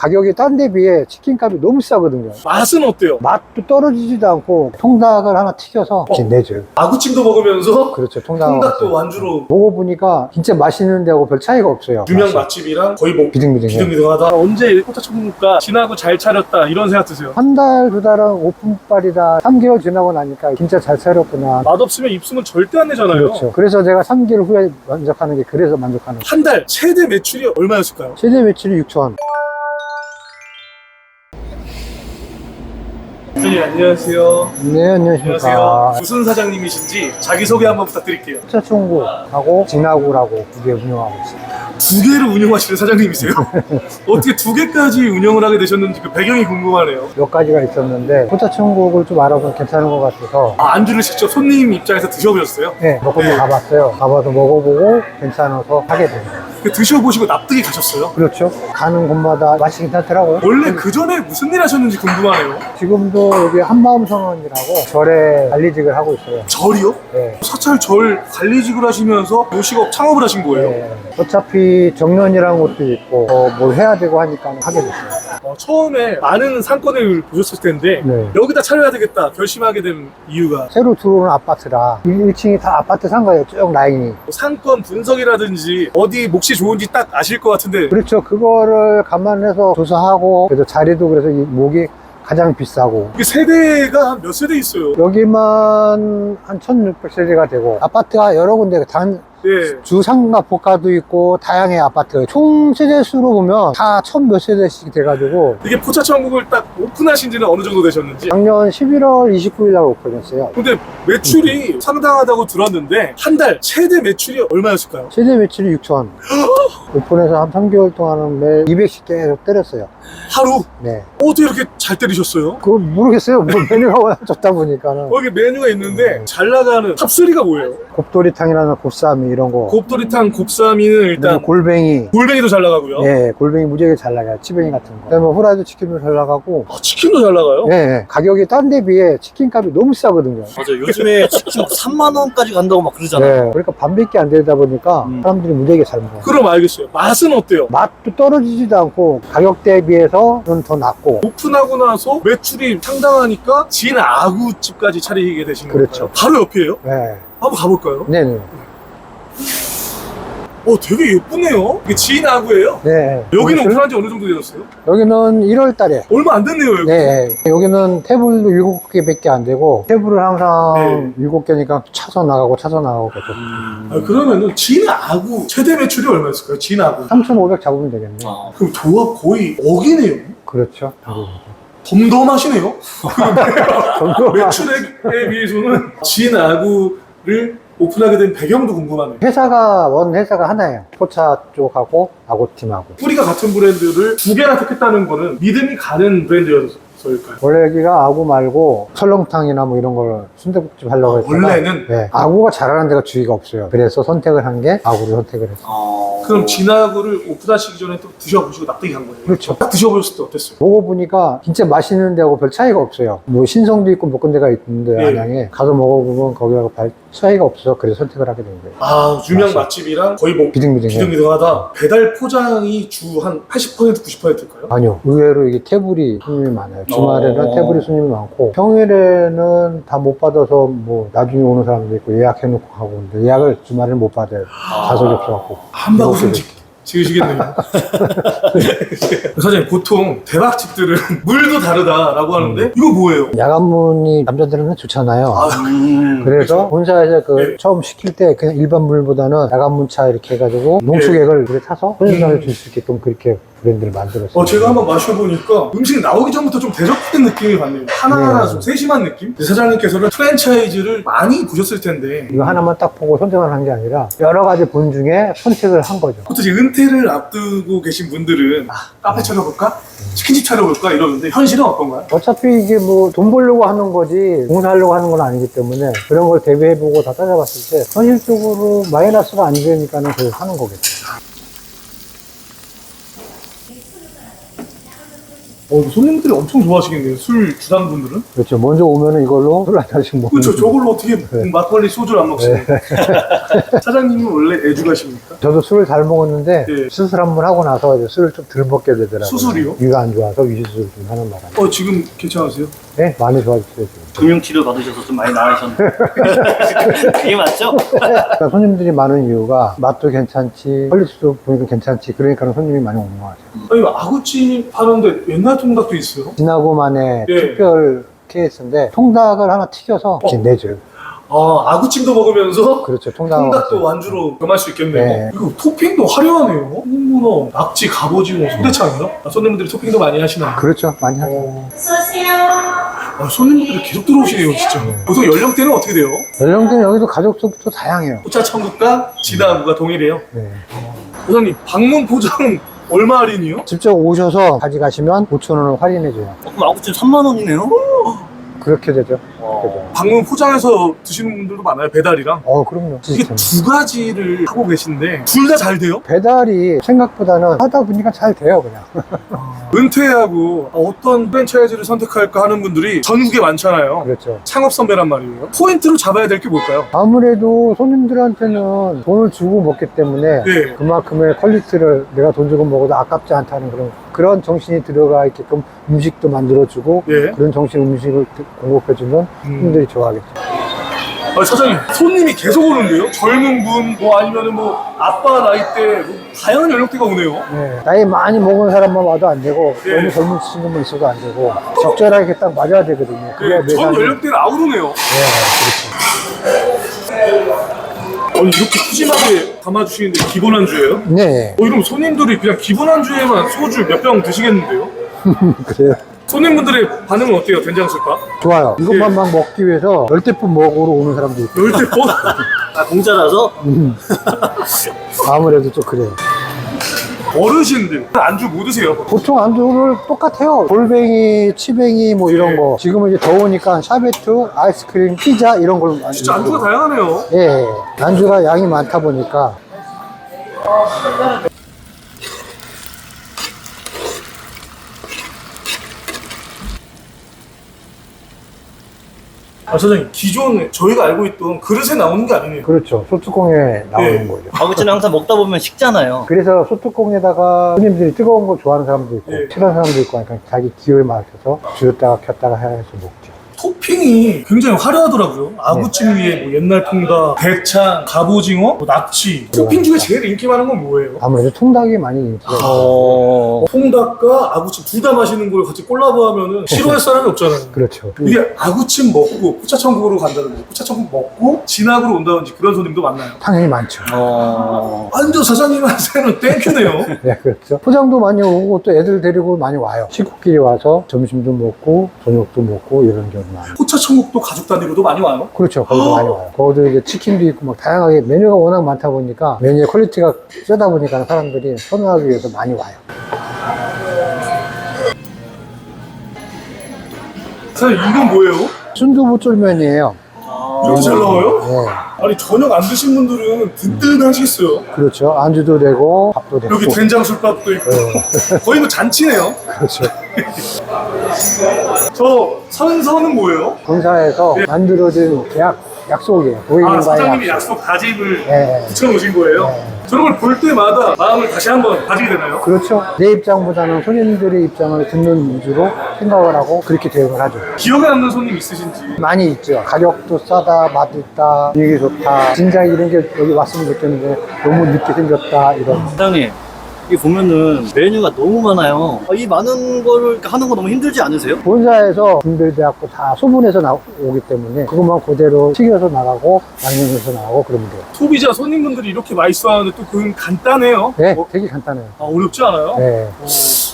가격이 딴 데 비해 치킨값이 너무 싸거든요. 맛은 어때요? 맛도 떨어지지도 않고 통닭을 하나 튀겨서 이렇게 내줘요. 아구찜도 먹으면서 그렇죠. 통닭. 통닭도 완주로 먹어보니까 진짜 맛있는 데하고 별 차이가 없어요. 유명 맛이. 맛집이랑 거의 뭐 비등비등해요. 비등비등하다. 언제 포차천국가 지나고 잘 차렸다 이런 생각 드세요? 한 달, 두 달은 오픈빨이다. 3개월 지나고 나니까 진짜 잘 차렸구나. 맛없으면 입소문 절대 안 내잖아요. 그렇죠. 그래서 제가 3개월 후에 만족하는 게 그래서 만족하는 거예요. 한 달 최대 매출이 얼마였을까요? 최대 매출이 6,000원. 네, 안녕하세요. 네, 안녕하십니까. 안녕하세요. 무슨 사장님이신지 자기소개 한번 부탁드릴게요. 포차천국하고 진화구라고 두 개 운영하고 있어요. 두 개를 운영하시는 사장님이세요? 어떻게 두 개까지 운영을 하게 되셨는지 그 배경이 궁금하네요. 몇 가지가 있었는데 포차천국을 좀 알아보면 괜찮은 것 같아서 아, 안주를 직접 손님 입장에서 드셔보셨어요? 네, 몇 군데 가봤어요. 가봐서 먹어보고 괜찮아서 하게 됩니다. 그 드셔보시고 납득이 가셨어요? 그렇죠. 가는 곳마다 맛이 괜찮더라고요. 원래 그 전에 무슨 일 하셨는지 궁금하네요. 지금도 여기 한마음성원이라고 절에 관리직을 하고 있어요. 절이요? 네. 사찰 절 관리직을 하시면서 요식업 창업을 하신 거예요? 네. 어차피 정년이라는 것도 있고 뭘 해야 되고 하니까 하게 됐어요. 처음에 많은 상권을 보셨을 텐데 네. 여기다 차려야 되겠다 결심하게 된 이유가 새로 들어오는 아파트라 1층이 다 아파트 산 거예요. 쭉 라인이. 상권 분석이라든지 어디 몫이 좋은지 딱 아실 것 같은데 그렇죠. 그거를 감안해서 조사하고 그래서 자리도 그래서 이 목이 가장 비싸고 이게 세대가 한 몇 세대 있어요? 여기만 한 1600세대가 되고 아파트가 여러 군데 예. 주상가 복가도 있고 다양해 아파트 총 세대수로 보면 다 1000몇 세대씩 돼가지고 이게 포차천국을 딱 오픈하신 지는 어느 정도 되셨는지 작년 11월 29일 날 오픈했어요. 근데 매출이 상당하다고 들었는데 한 달 최대 매출이 얼마였을까요? 최대 매출이 6,000원. 오픈해서 한 3개월 동안은 매일 200씩 계속 때렸어요. 하루? 네. 어떻게 이렇게 잘 때리셨어요? 그거 모르겠어요. 뭐 메뉴가 워낙 좋다 보니까는. 여기 메뉴가 있는데 잘 나가는 탑3가 뭐예요? 곱돌이탕이라는 곱쌈이 이런 거. 곱돌이탕, 곱쌈이는 일단 골뱅이. 골뱅이도 잘 나가고요. 예, 골뱅이 무지하게 잘 나가요. 치뱅이 같은 거. 그다음에 후라이드 치킨도 잘 나가고. 아, 치킨도 잘 나가요? 예, 예. 가격이 딴 데 비해 치킨값이 너무 싸거든요. 맞아요. 요즘에 치킨 막 3만 원까지 간다고 막 그러잖아요. 네. 그러니까 반밖에 안 되다 보니까 사람들이 무지하게 잘 먹어요. 그럼 알겠어요. 맛은 어때요? 맛도 떨어지지도 않고 가격 대비해서는 더 낫고. 오픈하고 나서 매출이 상당하니까 진 아구집까지 차리게 되신 거예요. 그렇죠. 바로 옆이에요? 네. 한번 가볼까요? 네네. 되게 예쁘네요. 이게 진 아구예요? 네. 여기는 오픈한 지 어느 정도 되셨어요? 여기는 1월 달에. 얼마 안 됐네요, 여기. 네. 여기는 테이블도 7개밖에 안 되고, 테이블은 항상 7개니까 차서 나가고 계속. 아, 그러면은 진 아구 최대 매출이 얼마였을까요? 진 아구. 3,500 잡으면 되겠네. 그럼 조합 거의 억이네요. 그렇죠. 덤덤하시네요. 매출액에 비해서는 진 아구를 오픈하게 된 배경도 궁금하네요. 원 회사가 하나예요. 포차 쪽하고 아고팀하고. 뿌리가 같은 브랜드를 두 개나 택했다는 거는 믿음이 가는 브랜드였을까요? 원래 여기가 아구 말고 설렁탕이나 뭐 이런 걸 순대국집 하려고 했다가 원래는? 네, 아구가 잘하는 데가 주위가 없어요. 그래서 선택을 한 게 아구를 선택을 했어요. 그럼 진 아구를 오픈하시기 전에 또 드셔보시고 납득이 간 거예요? 그렇죠. 딱 드셔보셨을 때 어땠어요? 먹어보니까 진짜 맛있는 데하고 별 차이가 없어요. 뭐 신성도 있고 몇 군데가 있는데 예. 안양에 가서 먹어보면 거기하고 별 차이가 없어서 그래서 선택을 하게 된 거예요. 아, 유명 맞아요. 맛집이랑 거의 뭐 비등비등해요. 비등비등하다. 배달 포장이 주 한 80% 90%일까요? 아니요. 의외로 이게 테이블이 손님이 많아요. 주말에는 테이블이 손님이 많고 평일에는 다 못 받아서 뭐 나중에 오는 사람도 있고 예약해놓고 가고 있는데 예약을 주말에는 못 받아요. 좌석이 없어갖고. 한바구음 지으시겠네요. 사장님, 보통 대박집들은 물도 다르다라고 하는데 이거 뭐예요? 야간문이 남자들은 좋잖아요. 그래서 본사에서 네. 처음 시킬 때 그냥 일반 물보다는 야간문차 이렇게 해가지고 농축액을 물에 타서 손님들을 줄 수 있게끔 그렇게 브랜드를 만들었어요. 제가 한번 마셔보니까 음식 나오기 전부터 좀 대접된 느낌이 받네요. 하나하나 네. 좀 세심한 느낌? 사장님께서는 프랜차이즈를 많이 보셨을 텐데 이거 하나만 딱 보고 선택을 한 게 아니라 여러 가지 본 중에 선택을 한 거죠. 보통 이제 은퇴를 앞두고 계신 분들은 카페 차려볼까? 치킨집 차려볼까? 이러는데 현실은 어떤가요? 어차피 이게 뭐 돈 벌려고 하는 거지 공사하려고 하는 건 아니기 때문에 그런 걸 대비해보고 다 따져봤을 때 현실적으로 마이너스가 안 되니까는 그걸 하는 거겠죠. 손님들이 엄청 좋아하시겠네요. 술 주당 분들은. 그렇죠. 먼저 오면은 이걸로 술 한 잔씩 먹는. 그렇죠. 저걸로 어떻게 막걸리 소주를 안 먹습니까? 사장님은 원래 애주가십니까? 저도 술을 잘 먹었는데 예. 수술 한 번 하고 나서 이제 술을 좀 덜 먹게 되더라고요. 수술이요? 위가 안 좋아서 위수술 좀 하는 바람에. 지금 괜찮으세요? 네, 많이 좋아졌어요. 지금. 금융치료 받으셔서 좀 많이 나으셨는데. 그게 맞죠? 그러니까 손님들이 많은 이유가 맛도 괜찮지, 퀄리티도 보니까 괜찮지, 그러니까 손님이 많이 오는 것 같아요. 아니 아구찜 하는데 옛날 통닭도 있어요? 지나고만의 예. 특별 케이스인데 통닭을 하나 튀겨서 이렇게 내줘요. 아구찜도 먹으면서 그렇죠. 통닭. 통닭도 완주로 겸할 수 있겠네요. 네. 이거 토핑도 화려하네요. 홍문어, 낙지, 갑오징어, 소대창이요? 손님들이 토핑도 많이 하시나요? 그렇죠. 많이 하죠. 손님들이 계속 들어오시네요, 진짜. 보통 연령대는 어떻게 돼요? 연령대는 여기도 가족 수도 다양해요. 포차천국과 진화구가 동일해요. 네. 부장님, 방문 포장은 얼마 할인이요? 직접 오셔서 가져가시면 5,000원을 할인해줘요. 그럼 아구찜 3만 원이네요? 그렇게 되죠. 그렇게 돼요. 방문 포장해서 드시는 분들도 많아요, 배달이랑. 그럼요. 이게 시스템. 두 가지를 하고 계신데 둘 다 잘 돼요? 배달이 생각보다는 하다 보니까 잘 돼요, 그냥. 은퇴하고 어떤 프랜차이즈를 선택할까 하는 분들이 전국에 많잖아요. 그렇죠. 창업 선배란 말이에요. 포인트로 잡아야 될 게 뭘까요? 아무래도 손님들한테는 돈을 주고 먹기 때문에 네. 그만큼의 퀄리티를 내가 돈 주고 먹어도 아깝지 않다는 그런 정신이 들어가 있게끔 음식도 만들어주고 예. 그런 정신 음식을 공급해주면 손님들이 좋아하겠죠. 사장님, 손님이 계속 오는데요? 젊은 분, 아니면은 아빠 나이대, 다양한 연령대가 오네요. 네. 나이 많이 먹은 사람만 와도 안 되고 예. 너무 젊은 친구만 있어도 안 되고 적절하게 딱 맞아야 되거든요. 그래야 네, 전 매상이- 연령대를 아우르네요. 네, 이렇게 푸짐하게 담아주시는데 기본 안주예요? 그렇죠. 네. 이러면 손님들이 그냥 기본 안주에만 소주 몇 병 드시겠는데요? 그래요. 손님분들의 반응은 어때요? 된장술밥? 좋아요. 이것만 막 먹기 위해서 열대포 먹으러 오는 사람도 있고. 열대포? 공짜라서? 아무래도 좀 그래요. 어르신들 안주 뭐 드세요? 보통 안주를 똑같아요. 골뱅이, 치뱅이 뭐 이런 거. 지금은 이제 더우니까 샤베트, 아이스크림, 피자 이런 걸 많이 진짜 안주가 먹어요. 다양하네요. 예, 안주가 양이 많다 보니까. 사장님, 기존 저희가 알고 있던 그릇에 나오는 게 아니네요. 그렇죠. 소뚜껑에 나오는 네. 거죠. 아구찜 항상 먹다 보면 식잖아요. 그래서 소뚜껑에다가 손님들이 뜨거운 거 좋아하는 사람도 있고 네. 싫어하는 사람도 있고 하니까 자기 기호에 맞춰서 줄였다가 켰다가 해서 먹죠. 토핑이 굉장히 화려하더라고요. 아구찜 위에 옛날 통닭, 대창, 갑오징어, 낙지. 토핑 중에 제일 인기 많은 건 뭐예요? 아무래도 통닭이 많이 인기가 있어요. 통닭과 아구찜 둘 다 맛있는 걸 같이 콜라보하면은 싫어할 사람이 없잖아요. 그렇죠. 이게 아구찜 먹고 포차천국으로 간다든지 포차천국 먹고 진학으로 온다든지 그런 손님도 많나요? 당연히 많죠. 완전 사장님한테는 땡큐네요. 네, 그렇죠. 포장도 많이 오고 또 애들 데리고 많이 와요. 식구끼리 와서 점심도 먹고 저녁도 먹고 이런 경우 많아요. 포차천국도 가족 단위로도 많이 와요. 그렇죠. 거기도 많이 와요. 거기도 이제 치킨도 있고 막 다양하게 메뉴가 워낙 많다 보니까 메뉴의 퀄리티가 세다 보니까 사람들이 선호하기 위해서 많이 와요. 사장님 이건 뭐예요? 순두부 쫄면이에요. 이렇게 잘 나와요? 네. 아니 저녁 안 드신 분들은 든든하시겠어요. 그렇죠. 안주도 되고 밥도 되고. 여기 된장술밥도 있고 거의 뭐 잔치네요. 그렇죠. 저 선서는 뭐예요? 본사에서 네. 만들어진 약속이에요. 고객님과의 사장님이 약속. 약속 다짐을 네. 붙여놓으신 거예요? 네. 저런 걸 볼 때마다 마음을 다시 한번 가지게 되나요? 그렇죠. 내 입장보다는 손님들의 입장을 듣는 위주로 생각을 하고 그렇게 대응을 하죠. 기억에 남는 손님 있으신지. 많이 있죠. 가격도 싸다, 맛 있다, 분위기 좋다. 진작 이런 게 여기 왔으면 좋겠는데 너무 늦게 생겼다, 이런. 사장님, 이 보면은 메뉴가 너무 많아요. 이 많은 거를 이렇게 하는 거 너무 힘들지 않으세요? 본사에서 분별돼갖고 다 소분해서 나오기 때문에 그것만 그대로 튀겨서 나가고 양념해서 나가고 그러면 돼요. 소비자 손님분들이 이렇게 맛있어하는데 또 그건 간단해요. 네, 되게 간단해요. 어렵지 않아요? 네.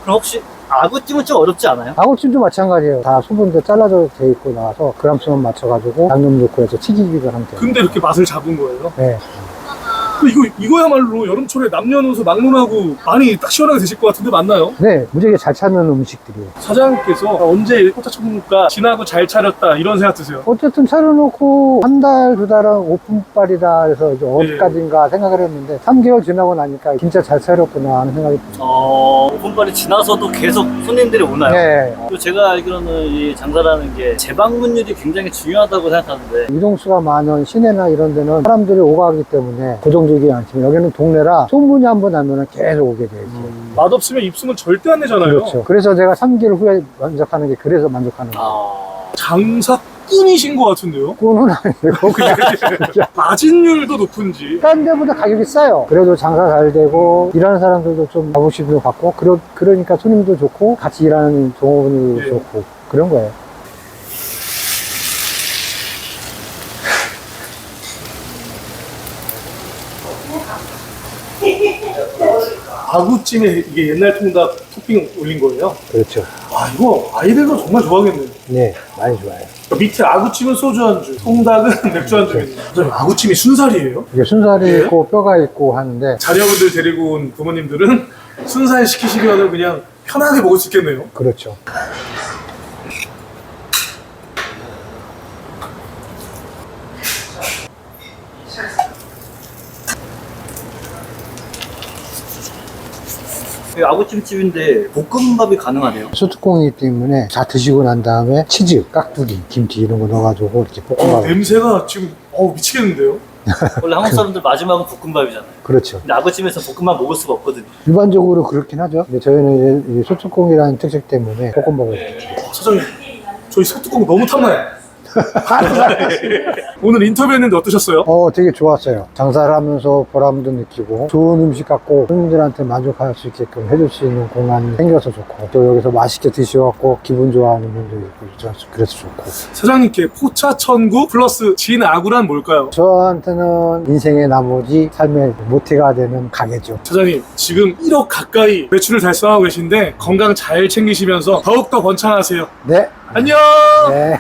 그럼 혹시 아구찜은 좀 어렵지 않아요? 아구찜도 마찬가지예요. 다 소분도 잘라져 돼 있고 나와서 그람수만 맞춰가지고 양념 넣고 해서 튀기기만 하면 돼요. 근데 이렇게 맛을 잡은 거예요? 네. 이거야말로 여름철에 남녀노소 막론하고 많이 딱 시원하게 드실 것 같은데 맞나요? 네, 무지하게 잘 찾는 음식들이에요. 사장님께서 언제 포차천국가 지나고 잘 차렸다 이런 생각 드세요? 어쨌든 차려놓고 한 달, 두 달은 오픈빨이다 해서 이제 어디까지인가 생각을 했는데 3개월 지나고 나니까 진짜 잘 차렸구나 하는 생각이 듭니다. 오픈빨이 지나서도 계속 손님들이 오나요? 네. 또 제가 알기로는 이 장사라는 게 재방문율이 굉장히 중요하다고 생각하는데 이동수가 많은 시내나 이런 데는 사람들이 오가기 때문에 고정적이지 않지만 여기는 동네라 소문이 한 번 나면 계속 오게 되죠. 맛없으면 입소문 절대 안 내잖아요. 그렇죠. 그래서 제가 3개월 후에 만족하는 게 그래서 만족하는 거예요. 장사꾼이신 것 같은데요? 꾼은 아니고 그냥 마진율도 높은지. 딴 데보다 가격이 싸요. 그래도 장사 잘 되고 일하는 사람들도 좀 자부심도 갖고 그러니까 손님도 좋고 같이 일하는 종업원도 네. 좋고 그런 거예요. 아구찜에 이게 옛날 통닭 토핑 올린 거예요? 그렇죠. 아 이거 아이들도 정말 좋아하겠네요. 네, 많이 좋아요. 밑에 아구찜은 소주 안주, 통닭은 맥주 안주겠네요. 아구찜이 순살이에요? 이게 순살이 네. 있고 뼈가 있고 하는데 자녀분들 데리고 온 부모님들은 순살 시키시면 그냥 편하게 먹을 수 있겠네요. 그렇죠. 여기 아구찜집인데 볶음밥이 가능하네요. 소뚜껑이기 때문에 다 드시고 난 다음에 치즈, 깍두기, 김치 이런 거 넣어가지고 이렇게 볶음밥. 냄새가 지금 미치겠는데요? 원래 한국 사람들 마지막은 볶음밥이잖아요. 그렇죠. 근데 아구찜에서 볶음밥 먹을 수가 없거든요. 일반적으로 그렇긴 하죠. 근데 저희는 이제 소뚜껑이라는 특색 때문에 볶음밥을 이렇게 드려요. 사장님, 저희 소뚜껑 너무 탐나요. 오늘 인터뷰했는데 어떠셨어요? 되게 좋았어요. 장사를 하면서 보람도 느끼고 좋은 음식 갖고 손님들한테 만족할 수 있게끔 해줄 수 있는 공간이 생겨서 좋고 또 여기서 맛있게 드셔갖고 기분 좋아하는 분도 있고 그래서 좋고 사장님께 포차천국 플러스 진아구란 뭘까요? 저한테는 인생의 나머지 삶의 모티가 되는 가게죠. 사장님 지금 1억 가까이 매출을 달성하고 계신데 건강 잘 챙기시면서 더욱더 번창하세요. 네. 안녕! 네.